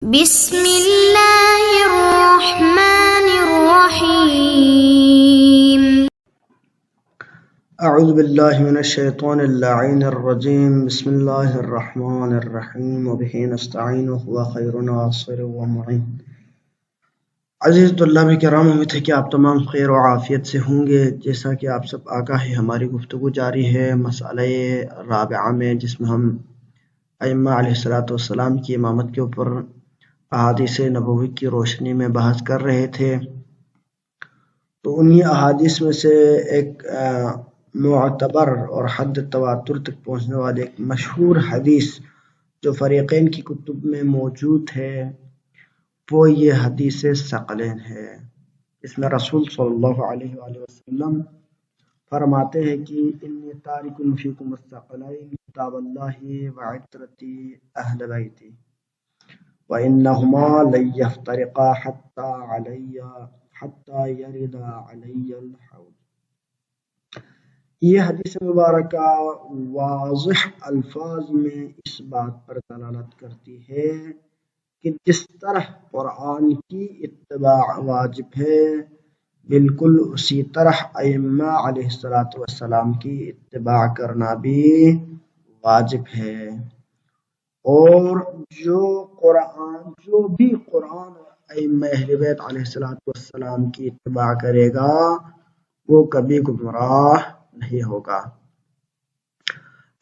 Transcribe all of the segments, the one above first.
بسم اللہ الرحمن الرحیم۔ اعوذ باللہ من الشیطان اللعین الرجیم، بسم اللہ الرحمن الرحیم، وبہ نستعین وهو خیر ناصر ومعین۔ عزیز طلاب کرام، امید ہے کہ آپ تمام خیر و عافیت سے ہوں گے۔ جیسا کہ آپ سب آگاہ ہے، ہماری گفتگو جاری ہے مسئلہ رابعہ میں، جس میں ہم ائمہ علیہ السلام کی امامت کے اوپر احادیث نبوی کی روشنی میں بحث کر رہے تھے۔ تو انہی احادیث میں سے ایک معتبر اور حد تواتر تک پہنچنے والے ایک مشہور حدیث جو فریقین کی کتب میں موجود ہے، وہ یہ حدیث ثقلین ہے۔ اس میں رسول صلی اللہ علیہ وآلہ وسلم فرماتے ہیں کہ انی تارک فیکم الثقلین کتاب اللہ وعترتی اہل بیتی وانہما لن یفترقا حتی یرد علی الحوض۔ یہ حدیث مبارکہ واضح الفاظ میں اس بات پر دلالت کرتی ہے کہ جس طرح قرآن کی اتباع واجب ہے، بالکل اسی طرح ائمہ علیہ السلام کی اتباع کرنا بھی واجب ہے۔ اور جو بھی قرآن اور ائمہ اہل بیت علیہ السلام کی اتباع کرے گا، وہ کبھی گمراہ نہیں ہوگا۔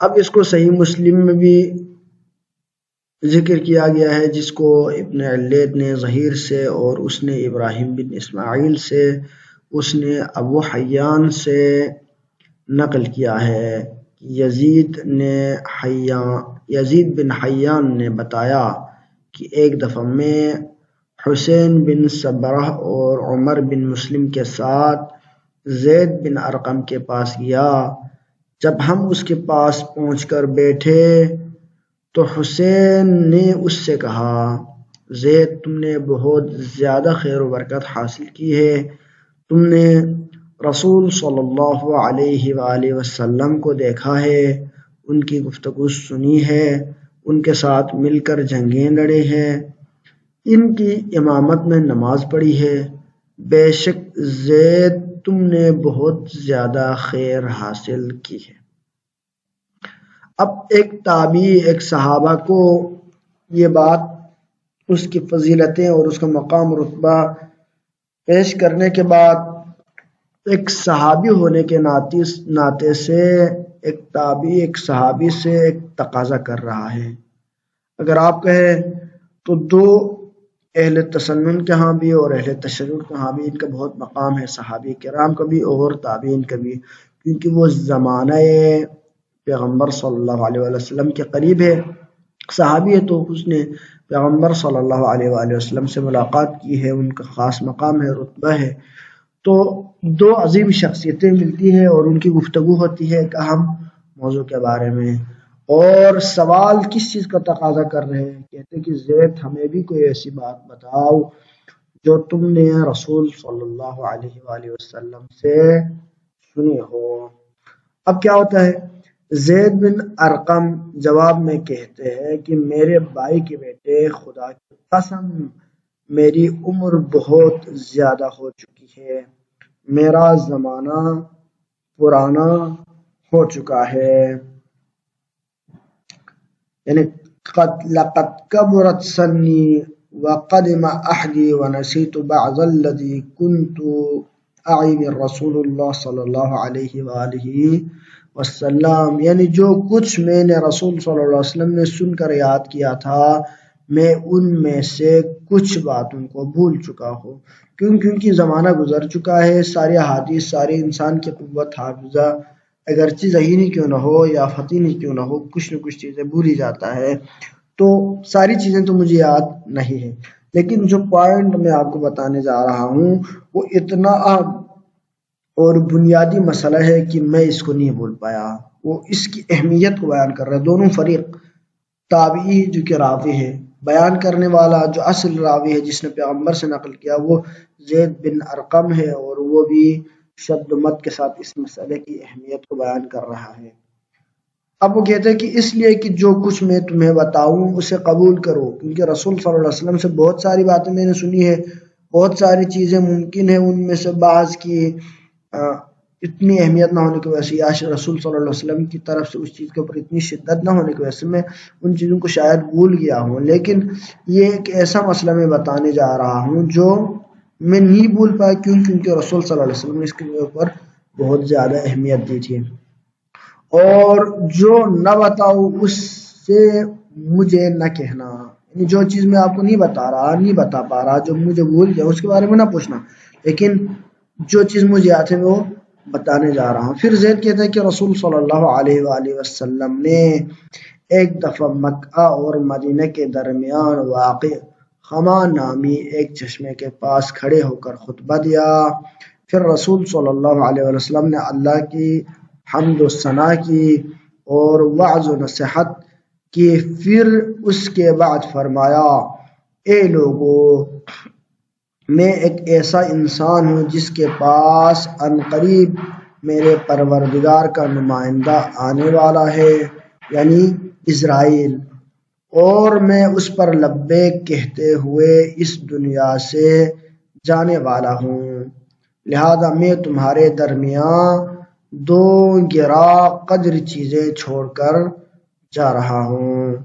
اب اس کو صحیح مسلم میں بھی ذکر کیا گیا ہے، جس کو ابن علیت نے ظہیر سے، اور اس نے ابراہیم بن اسماعیل سے، اس نے ابو حیان سے نقل کیا ہے۔ یزید بن حیان نے بتایا کہ ایک دفعہ میں حسین بن صبرہ اور عمر بن مسلم کے ساتھ زید بن ارقم کے پاس گیا۔ جب ہم اس کے پاس پہنچ کر بیٹھے تو حسین نے اس سے کہا، زید، تم نے بہت زیادہ خیر و برکت حاصل کی ہے۔ تم نے رسول صلی اللہ علیہ وآلہ وسلم کو دیکھا ہے، ان کی گفتگو سنی ہے، ان کے ساتھ مل کر جنگیں لڑے ہیں، ان کی امامت میں نماز پڑھی ہے۔ بے شک زید، تم نے بہت زیادہ خیر حاصل کی ہے۔ اب ایک تابعی ایک صحابہ کو یہ بات، اس کی فضیلتیں اور اس کا مقام رتبہ پیش کرنے کے بعد، ایک صحابی ہونے کے ناطے سے ایک تابعی ایک صحابی سے ایک تقاضا کر رہا ہے۔ اگر آپ کہیں تو دو اہل تسنن کے ہاں بھی اور اہل تشیع کے ہاں بھی ان کا بہت مقام ہے، صحابی کرام کا بھی اور تابعین کا بھی، کیونکہ وہ زمانہ پیغمبر صلی اللہ علیہ وسلم کے قریب ہے۔ صحابی ہے تو اس نے پیغمبر صلی اللہ علیہ وآلہ وسلم سے ملاقات کی ہے، ان کا خاص مقام ہے، رتبہ ہے۔ تو دو عظیم شخصیتیں ملتی ہیں اور ان کی گفتگو ہوتی ہے ایک اہم موضوع کے بارے میں، اور سوال کس چیز کا تقاضا کر رہے ہیں؟ کہتے ہیں کہ زید، ہمیں بھی کوئی ایسی بات بتاؤ جو تم نے رسول صلی اللہ علیہ وآلہ وسلم سے سنی ہو۔ اب کیا ہوتا ہے، زید بن ارقم جواب میں کہتے ہیں کہ میرے بھائی کے بیٹے، خدا کی قسم میری عمر بہت زیادہ ہو چکی ہے، میرا زمانہ پرانا ہو چکا ہے، یعنی لقد کبرت سنی وقدم احدی ونسیت بعض الذی کنت اعی من رسول اللہ صلی اللہ علیہ وآلہ وسلم، یعنی جو کچھ میں نے رسول صلی اللہ علیہ وسلم نے سن کر یاد کیا تھا، میں ان میں سے کچھ باتوں کو بھول چکا ہوں۔ کیونکہ زمانہ گزر چکا ہے، سارے حدیث، سارے انسان کی قوت حافظہ اگرچہ ذہینی کیوں نہ ہو یا فطینی کیوں نہ ہو، کچھ نہ کچھ چیزیں بھول ہی جاتا ہے، تو ساری چیزیں تو مجھے یاد نہیں ہیں، لیکن جو پوائنٹ میں آپ کو بتانے جا رہا ہوں وہ اتنا اہم اور بنیادی مسئلہ ہے کہ میں اس کو نہیں بول پایا۔ وہ اس کی اہمیت کو بیان کر رہا ہے۔ دونوں فریق، تابعی جو کہ راوی ہے، بیان کرنے والا جو اصل راوی ہے جس نے پیغمبر سے نقل کیا، وہ زید بن ارقم ہے، اور وہ بھی شد و مد کے ساتھ اس مسئلے کی اہمیت کو بیان کر رہا ہے۔ اب وہ کہتے ہیں کہ اس لیے کہ جو کچھ میں تمہیں بتاؤں اسے قبول کرو، کیونکہ رسول صلی اللہ علیہ وسلم سے بہت ساری باتیں میں نے سنی ہے، بہت ساری چیزیں ممکن ہیں، ان میں سے بعض کی اتنی اہمیت نہ ہونے کی وجہ سے یا رسول صلی اللہ علیہ وسلم کی طرف سے اس چیز کے اوپر اتنی شدت نہ ہونے کی وجہ سے میں ان چیزوں کو شاید بھول گیا ہوں، لیکن یہ ایک ایسا مسئلہ میں بتانے جا رہا ہوں جو میں نہیں بھول پایا، کیونکہ رسول صلی اللہ علیہ وسلم نے اس کے اوپر بہت زیادہ اہمیت دی تھی، اور جو نہ بتاؤ اس سے مجھے نہ کہنا، یعنی جو چیز میں آپ کو نہیں بتا پا رہا، جو مجھے بھول گیا اس کے بارے میں نہ پوچھنا، لیکن جو چیز مجھے یاد ہے وہ بتانے جا رہا ہوں۔ پھر زید کہتا ہے کہ رسول صلی اللہ علیہ وآلہ وسلم نے ایک دفعہ مکہ اور مدینہ کے درمیان واقع خما نامی ایک چشمے کے پاس کھڑے ہو کر خطبہ دیا، پھر رسول صلی اللہ علیہ وسلم نے اللہ کی حمد و ثنا کی اور وعظ و نصیحت کی، پھر اس کے بعد فرمایا، اے لوگو، میں ایک ایسا انسان ہوں جس کے پاس عنقریب میرے پروردگار کا نمائندہ آنے والا ہے، یعنی اسرائیل، اور میں اس پر لبیک کہتے ہوئے اس دنیا سے جانے والا ہوں، لہذا میں تمہارے درمیان دو گرا قدر چیزیں چھوڑ کر جا رہا ہوں۔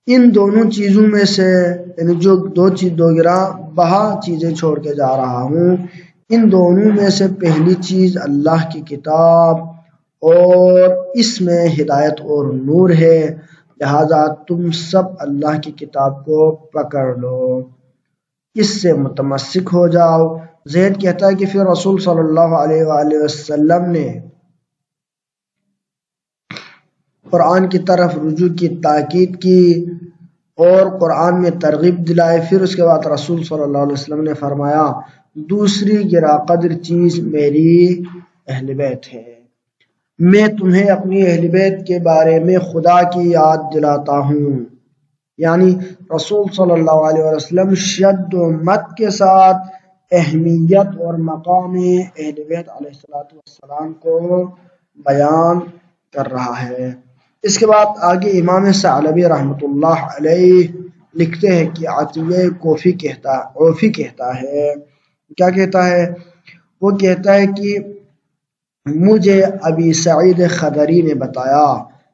ان دونوں چیزوں میں سے، یعنی جو دو گرا بہا چیزیں چھوڑ کے جا رہا ہوں، ان دونوں میں سے پہلی چیز اللہ کی کتاب، اور اس میں ہدایت اور نور ہے، لہذا تم سب اللہ کی کتاب کو پکڑ لو، اس سے متمسک ہو جاؤ۔ زید کہتا ہے کہ پھر رسول صلی اللہ علیہ وآلہ وسلم نے قرآن کی طرف رجوع کی تاکید کی اور قرآن میں ترغیب دلائے، پھر اس کے بعد رسول صلی اللہ علیہ وسلم نے فرمایا، دوسری گرا قدر چیز میری اہل بیت ہے، میں تمہیں اپنی اہل بیت کے بارے میں خدا کی یاد دلاتا ہوں، یعنی رسول صلی اللہ علیہ وسلم شد و مت کے ساتھ اہمیت اور مقام اہل بیت علیہ السلام کو بیان کر رہا ہے۔ اس کے بعد آگے امام ثعلبی رحمۃ اللہ علیہ لکھتے ہیں کہ عطیہ کوفی کہتا ہے، کیا کہتا ہے؟ وہ کہتا ہے کہ مجھے ابی سعید خدری نے بتایا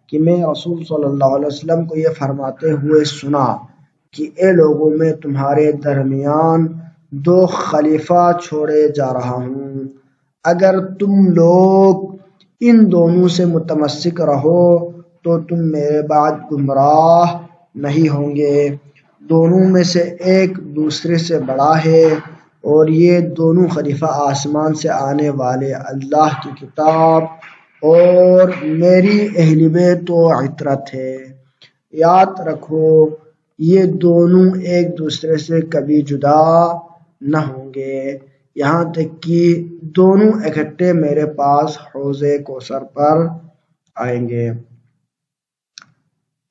کہ میں رسول صلی اللہ علیہ وسلم کو یہ فرماتے ہوئے سنا کہ اے لوگوں، میں تمہارے درمیان دو خلیفہ چھوڑے جا رہا ہوں، اگر تم لوگ ان دونوں سے متمسک رہو تو تم میرے بعد گمراہ نہیں ہوں گے، دونوں میں سے ایک دوسرے سے بڑا ہے، اور یہ دونوں خلیفہ آسمان سے آنے والے اللہ کی کتاب اور میری اہل بیت و عطرت ہے، یاد رکھو یہ دونوں ایک دوسرے سے کبھی جدا نہ ہوں گے، یہاں تک کہ دونوں اکٹھے میرے پاس حوض کوثر پر آئیں گے،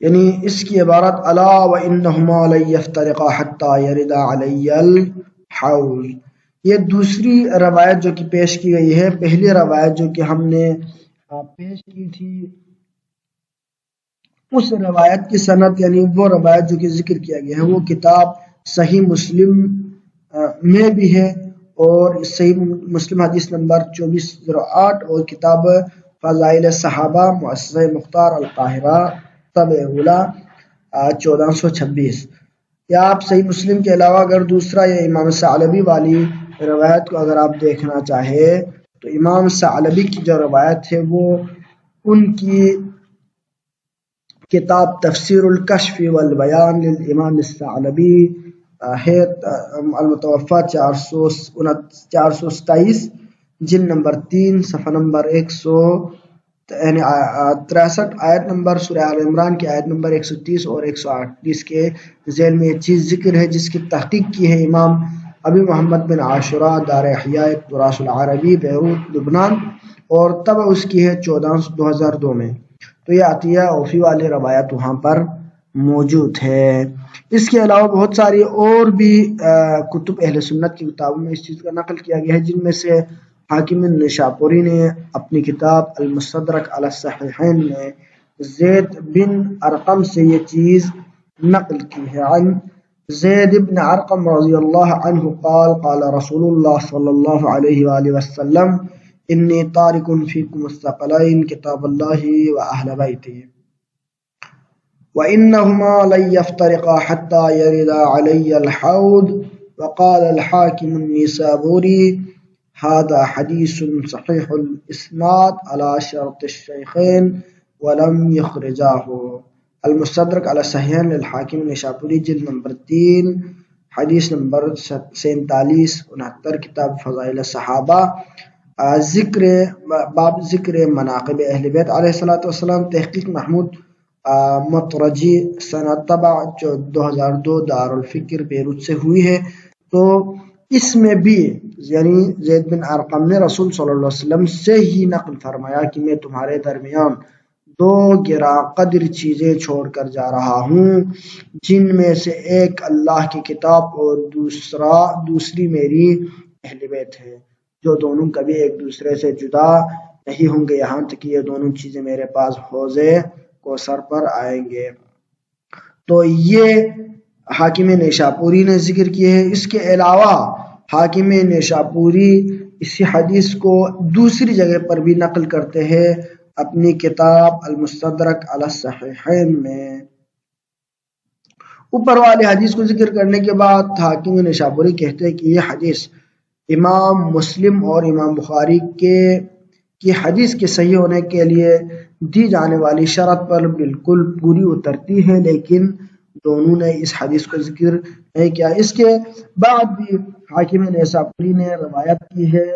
یعنی اس کی عبارت الا وانہما لن یفترقا حتی یرد علی الحوض۔ یہ دوسری روایت جو کہ پیش کی گئی ہے، پہلی روایت جو کہ ہم نے پیش کی تھی اس روایت کی سند، یعنی وہ روایت جو کہ ذکر کیا گیا ہے وہ کتاب صحیح مسلم میں بھی ہے، اور صحیح مسلم حدیث نمبر 2408، اور کتاب فضائل صحابہ مؤسسہ مختار القاہرہ طبع اولی 1426۔ یا آپ صحیح مسلم کے علاوہ اگر دوسرا یا امام ثعلبی والی روایت کو اگر آپ دیکھنا چاہے تو امام ثعلبی کی جو روایت ہے وہ ان کی کتاب تفسیر الکشف والبیان للامام الثعلبی ہے، المتوفہ 427، جلد نمبر 3، صفحہ نمبر 163، آیت نمبر سورہ آل عمران کی آیت نمبر 130 اور 138 کے ذیل میں یہ چیز ذکر ہے، جس کی تحقیق کی ہے امام ابی محمد بن عاشورہ، دار احیاء تراث العربی، بیروت، لبنان، اور طبع اس کی ہے 2002 میں۔ تو یہ عطیہ اوفی والی روایت وہاں پر موجود ہے۔ اس کے علاوہ بہت ساری اور بھی کتب اہل سنت کی کتابوں میں اس چیز کا نقل کیا گیا ہے، جن میں سے حاکم نشاپوری نے اپنی کتاب المستدرک علی الصحیحین میں زید بن ارقم سے یہ چیز نقل کی ہے۔ عن زید بن ارقم رضی اللہ عنہ قال قال رسول اللہ صلی اللہ علیہ وآلہ وسلم انی تارک فیکم الثقلین کتاب اللہ و اہل بیتی وإنهما لن يفترقا حتى يرد علي الحوض وقال الحاكم النيسابوري هذا حديث صحيح الإسناد على شرط الشيخين ولم يخرجاه المستدرک علی الصحیحین للحاکم نشاپوری جلد نمبر 3 حدیث نمبر 4769 کتاب فضائل صحابہ ذکر باب ذکر مناقب اہل بیت علیہ السلام تحقیق محمود مترجی سنہ طبع 2002 دارالفکر بیروت سے ہوئی ہے۔ تو اس میں بھی یعنی زید بن ارقم نے رسول صلی اللہ علیہ وسلم سے ہی نقل فرمایا کہ میں تمہارے درمیان دو گراں قدر چیزیں چھوڑ کر جا رہا ہوں، جن میں سے ایک اللہ کی کتاب اور دوسری میری اہل بیت ہے، جو دونوں کبھی ایک دوسرے سے جدا نہیں ہوں گے یہاں تک کہ یہ دونوں چیزیں میرے پاس حوضے کو سر پر آئیں گے۔ تو یہ حاکم نیشاپوری نے ذکر کیے ہیں۔ اس کے علاوہ حاکم نیشاپوری اسی حدیث کو دوسری جگہ پر بھی نقل کرتے ہیں اپنی کتاب المستدرک علی الصحیحین میں۔ اوپر والے حدیث کو ذکر کرنے کے بعد حاکم نیشاپوری کہتے ہیں کہ یہ حدیث امام مسلم اور امام بخاری کی حدیث کے صحیح ہونے کے لیے دی جانے والی شرط پر بالکل پوری اترتی ہے، لیکن دونوں نے اس حدیث کو ذکر نہیں کیا۔ اس کے بعد بھی حاکم نیسابوری نے روایت کی ہے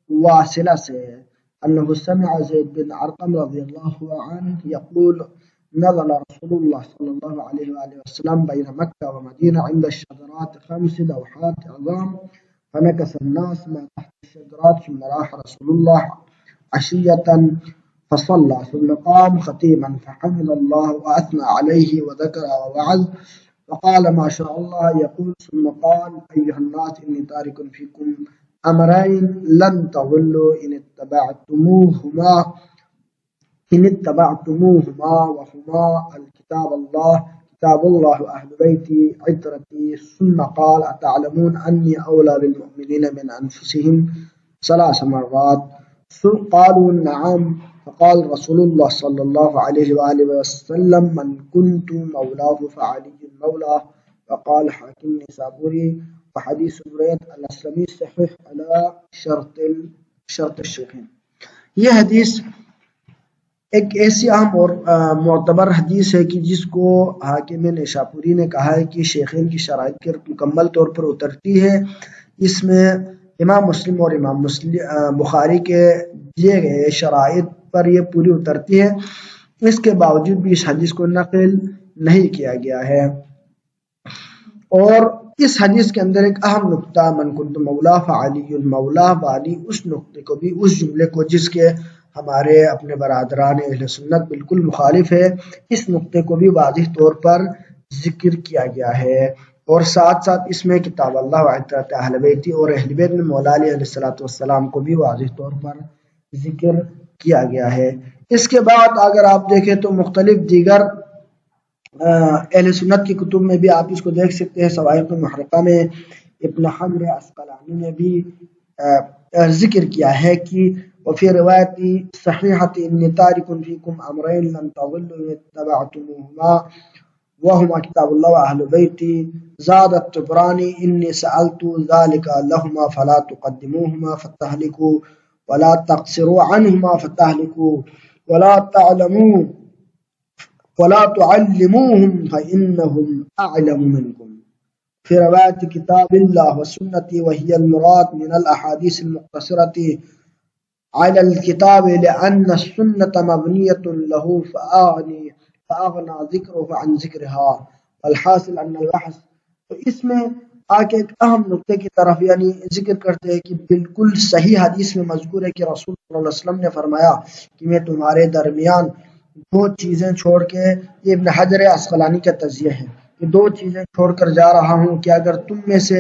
واصلہ سے انہ سمع زید بن ارقم رضی اللہ عنہ یقول نزل رسول اللہ صلی اللہ علیہ وآلہ وسلم بین مکہ و مدینہ عند الشجرات 5 لوحات عظام فنكس الناس ما تحت الشجرات ثم راح رسول الله عشية فصلى ثم قام خطيبا فحمد الله وأثنى عليه وذكر ووعظ وقال ما شاء الله يقول ثم قال أيها الناس إني تارك فيكم أمرين لن تضلوا إن اتبعتموهما وهما كتاب الله وأهل بيتي عترتي ثم قال أتعلمون أني أولى بالمؤمنين من أنفسهم 3 مرات قالوا نعم فقال رسول الله صلى الله عليه وآله وسلم من كنت مولاه فعلي مولاه وقال حاکم نیسابوری وحدیث روایت الاسلمی صحیح على شرط الشیخین۔ یہ حدیث ایک ایسی اہم اور معتبر حدیث ہے کہ جس کو حاکم نیسابوری نے کہا ہے کہ شیخین کی شرائط کے مکمل طور پر اترتی ہے۔ اس میں امام مسلم اور امام بخاری کے دیے گئے شرائط پر یہ پوری اترتی ہے، اس کے باوجود بھی اس حدیث کو نقل نہیں کیا گیا ہے۔ اور اس حدیث کے اندر ایک اہم نقطہ من کنت مولا فعلی المولا والی اس نقطے کو بھی، اس جملے کو جس کے ہمارے اپنے برادران اہل سنت بالکل مخالف ہے، اس نقطے کو بھی واضح طور پر ذکر کیا گیا ہے۔ اور ساتھ ساتھ اس میں کتاب اللہ و عترت اہل بیتی اور اہل بیت میں مولا علی علیہ السلام کو بھی واضح طور پر ذکر کیا گیا ہے۔ اس کے بعد اگر آپ دیکھیں تو مختلف دیگر اہل سنت کی کتب میں بھی آپ اس کو دیکھ سکتے ہیں۔ صواعق محرقہ میں ابن حجر عسقلانی نے بھی ذکر کیا ہے کہ وفي رواية صحيحة إني تارك فيكم أمرين لن تضلوا إن اتبعتموهما وهما كتاب الله وأهل بيتي زاد الطبراني إني سألت ذلك لهما فلا تقدموهما فتهلكوا ولا تقصروا عنهما فتهلكوا ولا تعلموهم فإنهم أعلم منكم في رواية كتاب الله وسنتي وهي المراد من الأحاديث المقتصرة على الكتاب لأن السنة مبنية له فأغنى ذكره عن ذكرها والحاصل أن البحث۔ تو اس میں آکے ایک اہم نقطے کی طرف یعنی ذکر کرتے ہیں کہ بالکل صحیح حدیث میں مذکور ہے کہ رسول صلی اللہ علیہ وسلم نے فرمایا کہ میں تمہارے درمیان دو چیزیں چھوڑ کے، یہ ابن حجر عسقلانی کا تجزیہ ہے کہ دو چیزیں چھوڑ کر جا رہا ہوں کہ اگر تم میں سے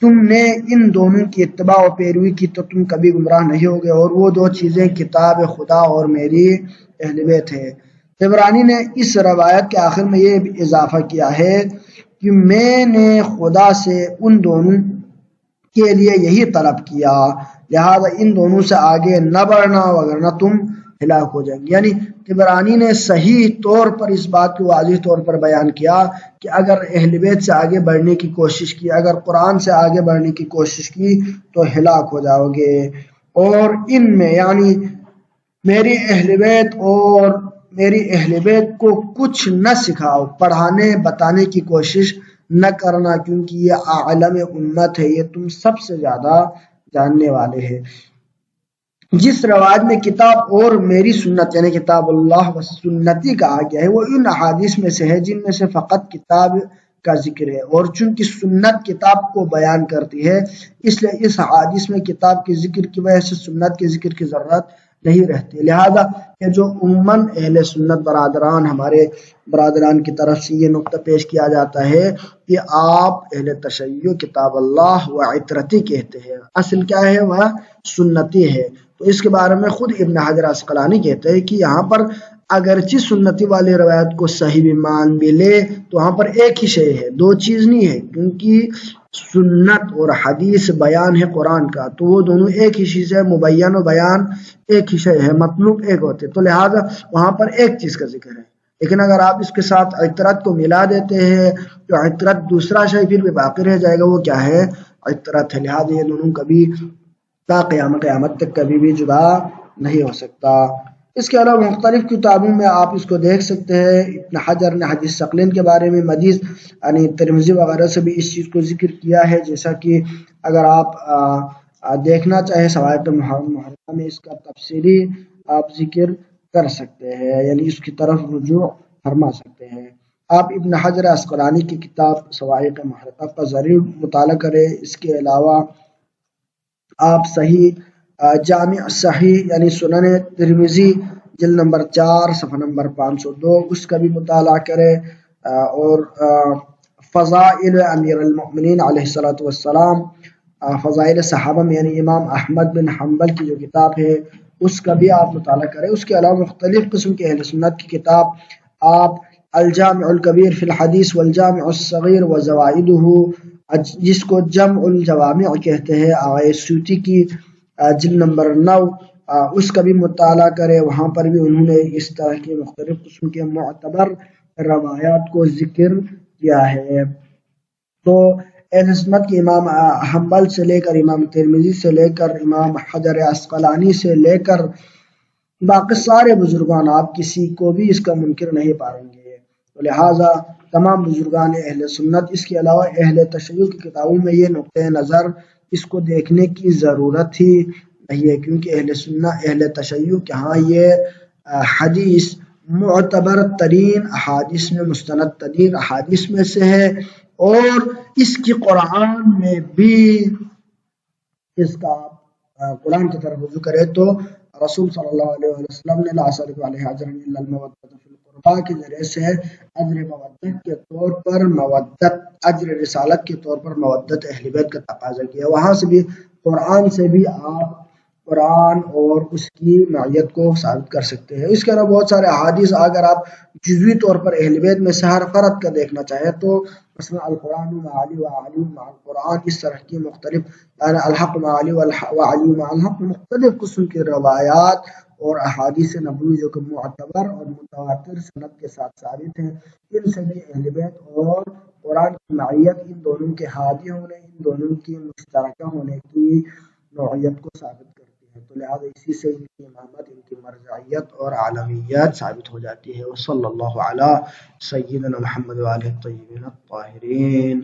تم نے ان دونوں کی اتباع و پیروی کی تو تم کبھی گمراہ نہیں ہوگے، اور وہ دو چیزیں کتاب خدا اور میری اہل بیت ہے۔ طبرانی نے اس روایت کے آخر میں یہ اضافہ کیا ہے کہ میں نے خدا سے ان دونوں کے لیے یہی طلب کیا، لہذا ان دونوں سے آگے نہ بڑھنا وگرنہ تم ہلاک ہو جائیں گے۔ یعنی طبرانی نے صحیح طور پر اس بات کو واضح طور پر بیان کیا کہ اگر اہل بیت سے آگے بڑھنے کی کوشش کی، اگر قرآن سے آگے بڑھنے کی کوشش کی تو ہلاک ہو جاؤ گے، اور ان میں یعنی میری اہل بیت اور میری اہل بیت کو کچھ نہ سکھاؤ، پڑھانے بتانے کی کوشش نہ کرنا، کیونکہ یہ عالم امت ہے، یہ تم سب سے زیادہ جاننے والے ہیں۔ جس روایت میں کتاب اور میری سنت یعنی کتاب اللہ و سنتی کہا گیا ہے، وہ ان احادیث میں سے ہے جن میں سے فقط کتاب کا ذکر ہے، اور چونکہ سنت کتاب کو بیان کرتی ہے اس لیے اس حدیث میں کتاب کے ذکر کی وجہ سے سنت کے ذکر کی ضرورت نہیں رہتی۔ لہذا کہ جو عموماً اہل سنت برادران ہمارے برادران کی طرف سے یہ نقطہ پیش کیا جاتا ہے کہ آپ اہل تشیع کتاب اللہ و عترتی کہتے ہیں، اصل کیا ہے؟ وہ سنتی ہے۔ تو اس کے بارے میں خود ابن حجر عسقلانی کہتے ہیں کہ یہاں پر اگرچہ سنتی والی روایت کو صحیح بھی مان بھی لے تو وہاں پر ایک ہی شے ہے، دو چیز نہیں ہے، کیونکہ سنت اور حدیث بیان ہے قرآن کا، تو وہ دونوں ایک ہی چیز ہے، مبین و بیان ایک ہی شے ہے، مطلوب ایک ہوتے، تو لہٰذا وہاں پر ایک چیز کا ذکر ہے۔ لیکن اگر آپ اس کے ساتھ عطرت کو ملا دیتے ہیں تو عطرت دوسرا شے پھر بھی باقی رہ جائے گا، وہ کیا ہے؟ عطرت ہے۔ لہٰذا یہ دونوں کبھی تا قیامت تک کبھی بھی جدا نہیں ہو سکتا۔ اس کے علاوہ مختلف کتابوں میں آپ اس کو دیکھ سکتے ہیں، ابن حجر نے حدیث ثقلین کے بارے میں مزید یعنی ترمذی وغیرہ سے بھی اس چیز کو ذکر کیا ہے، جیسا کہ اگر آپ دیکھنا چاہیں سوائق محرمہ میں اس کا تفصیلی آپ ذکر کر سکتے ہیں، یعنی اس کی طرف رجوع فرما سکتے ہیں۔ آپ ابن حجر عسقلانی کی کتاب سوائق محرقہ کا ضرور مطالعہ کریں۔ اس کے علاوہ آپ صحیح جامع صحیح یعنی سنن ترمذی جلد نمبر 4 صفحہ نمبر 502 اس کا بھی مطالعہ کریں، اور فضائل امیر المؤمنین علیہ الصلوۃ والسلام، فضائل صحابہ میں یعنی امام احمد بن حنبل کی جو کتاب ہے اس کا بھی آپ مطالعہ کریں۔ اس کے علاوہ مختلف قسم کے اہل سنت کی کتاب آپ الجامع الکبیر فی الحدیث والجامع الصغیر وزوائدہ، جس کو جمع الجوامع کہتے ہیں، آغا سیوطی کی جلد نمبر 9 اس کا بھی مطالعہ کرے، وہاں پر بھی انہوں نے اس طرح کے مختلف قسم کے معتبر روایات کو ذکر کیا ہے۔ تو اہل سنت کے امام حنبل سے لے کر امام ترمذی سے لے کر امام حجر عسقلانی سے لے کر باقی سارے بزرگان آپ کسی کو بھی اس کا منکر نہیں پائیں گے، تو لہٰذا تمام بزرگان اہل سنت، اس کے علاوہ اہل تشیع کی کتابوں میں یہ نقطۂ نظر اس کو دیکھنے کی ضرورت ہی نہیں ہے، کیونکہ اہل سنت اہل تشیع کے ہاں یہ حدیث معتبر ترین احادیث میں مستند ترین احادیث میں سے ہے، اور اس کی قرآن میں بھی اس کا قرآن کی طرف رجوع کرے تو رسول صلی اللہ علیہ وسلم نے لا اسألک علیہ اجرا الا المودۃ فی القربى کے ذریعے سے اجر مودت کے طور پر مودت، اجر رسالت کے طور پر مودت اہل بیت کا تقاضا کیا۔ وہاں سے بھی قرآن سے بھی آپ قرآن اور اس کی معیت کو ثابت کر سکتے ہیں۔ اس کے علاوہ بہت سارے احادیث اگر آپ جزوی طور پر اہل بیت میں سے ہر فرد کا دیکھنا چاہیں تو مثلا القرآن مع علی و علی مع القرآن، اس طرح کی مختلف یعنی الحق مع علی و علی مع الحق، مختلف قسم کی روایات اور احادیث نبوی جو کہ معتبر اور متواتر سند کے ساتھ ثابت ہیں، ان سے بھی اہل بیت اور قرآن کی معیت، ان دونوں کے ہادی ہونے، ان دونوں کی مشترکہ ہونے کی نوعیت کو ثابت کرتی ہے، تو لہٰذا اسی سے ان کی امامت، ان کی مرجعیت اور عالمیت ثابت ہو جاتی ہے۔ وصلی اللہ علی سیدنا محمد وآلہ الطیبین الطاہرین۔